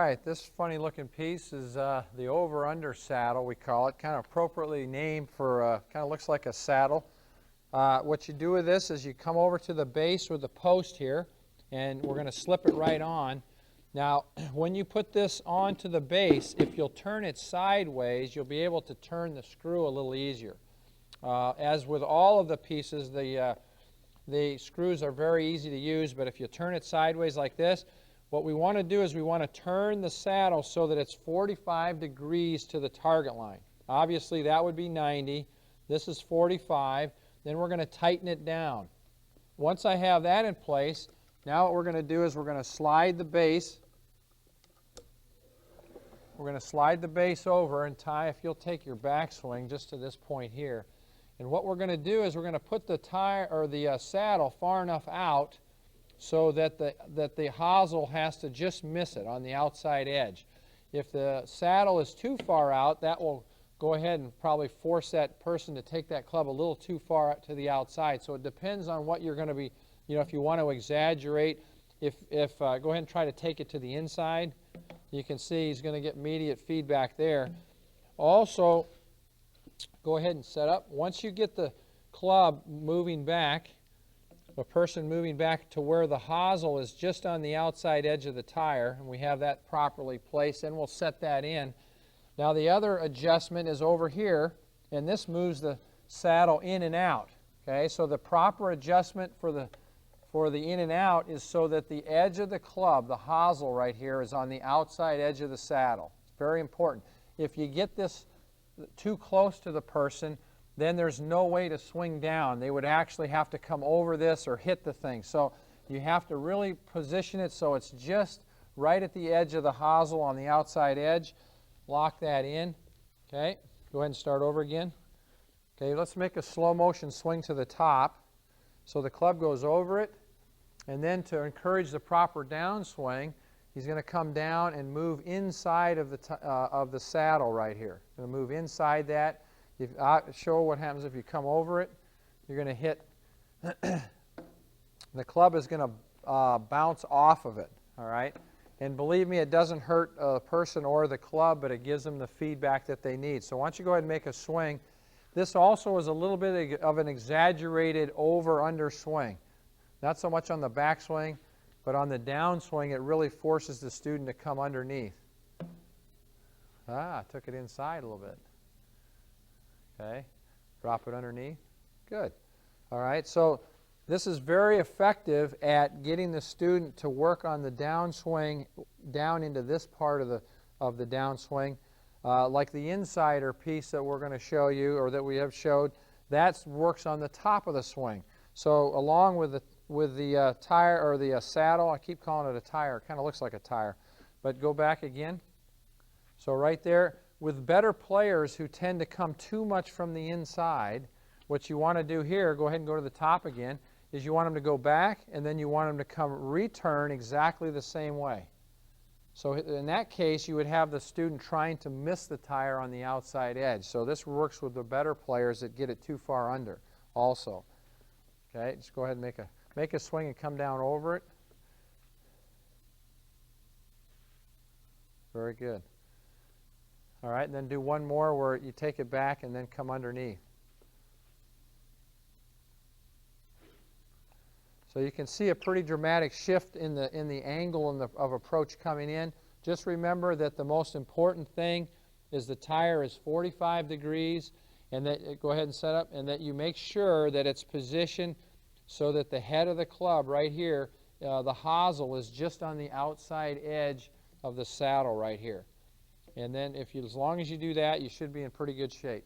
right, this funny looking piece is the over-under saddle, we call it, kind of appropriately named for, kind of looks like a saddle. What you do with this is you come over to the base with the post here, and we're going to slip it right on. Now, when you put this onto the base, if you'll turn it sideways, you'll be able to turn the screw a little easier. As with all of the pieces, the screws are very easy to use, but if you turn it sideways like this, what we want to do is we want to turn the saddle so that it's 45 degrees to the target line. Obviously, that would be 90. This is 45. Then we're going to tighten it down. Once I have that in place, now what we're going to do is we're going to slide the base. We're going to slide the base over and tie, if you'll take your backswing just to this point here. And what we're going to do is we're going to put the tire or the saddle far enough out so that the hosel has to just miss it on the outside edge. If the saddle is too far out, that will go ahead and probably force that person to take that club a little too far out to the outside. So it depends on what you're going to be, if you want to exaggerate. Go ahead and try to take it to the inside. You can see he's going to get immediate feedback there. Also, go ahead and set up. Once you get the club moving back, the person moving back to where the hosel is just on the outside edge of the tire, and we have that properly placed, and we'll set that in. Now the other adjustment is over here, and this moves the saddle in and out. Okay, so the proper adjustment for the in and out is so that the edge of the club, the hosel right here, is on the outside edge of the saddle. It's very important. If you get this too close to the person, then there's no way to swing down. They would actually have to come over this or hit the thing. So you have to really position it so it's just right at the edge of the hosel on the outside edge. Lock that in. Okay, go ahead and start over again. Okay, let's make a slow motion swing to the top. So the club goes over it, and then to encourage the proper downswing, he's going to come down and move inside of the saddle right here. Going to move inside that. Show what happens if you come over it. You're going to hit, the club is going to bounce off of it, all right? And believe me, it doesn't hurt a person or the club, but it gives them the feedback that they need. So why don't you go ahead and make a swing. This also is a little bit of an exaggerated over-under swing. Not so much on the backswing, but on the downswing, it really forces the student to come underneath. Took it inside a little bit. Okay, drop it underneath. Good. All right, so this is very effective at getting the student to work on the downswing down into this part of the downswing. Like the insider piece that we're going to show you, or that we have showed, that works on the top of the swing. So along with the tire or the saddle, I keep calling it a tire. It kind of looks like a tire, but go back again. So right there. With better players who tend to come too much from the inside, what you want to do here, go ahead and go to the top again, is you want them to go back, and then you want them to come return exactly the same way. So in that case, you would have the student trying to miss the tire on the outside edge. So this works with the better players that get it too far under also. Okay, just go ahead and make a swing and come down over it. Very good. All right, and then do one more where you take it back and then come underneath. So you can see a pretty dramatic shift in the angle of approach coming in. Just remember that the most important thing is the tire is 45 degrees, and that go ahead and set up, and that you make sure that it's positioned so that the head of the club right here, the hosel, is just on the outside edge of the saddle right here. And then as long as you do that, you should be in pretty good shape.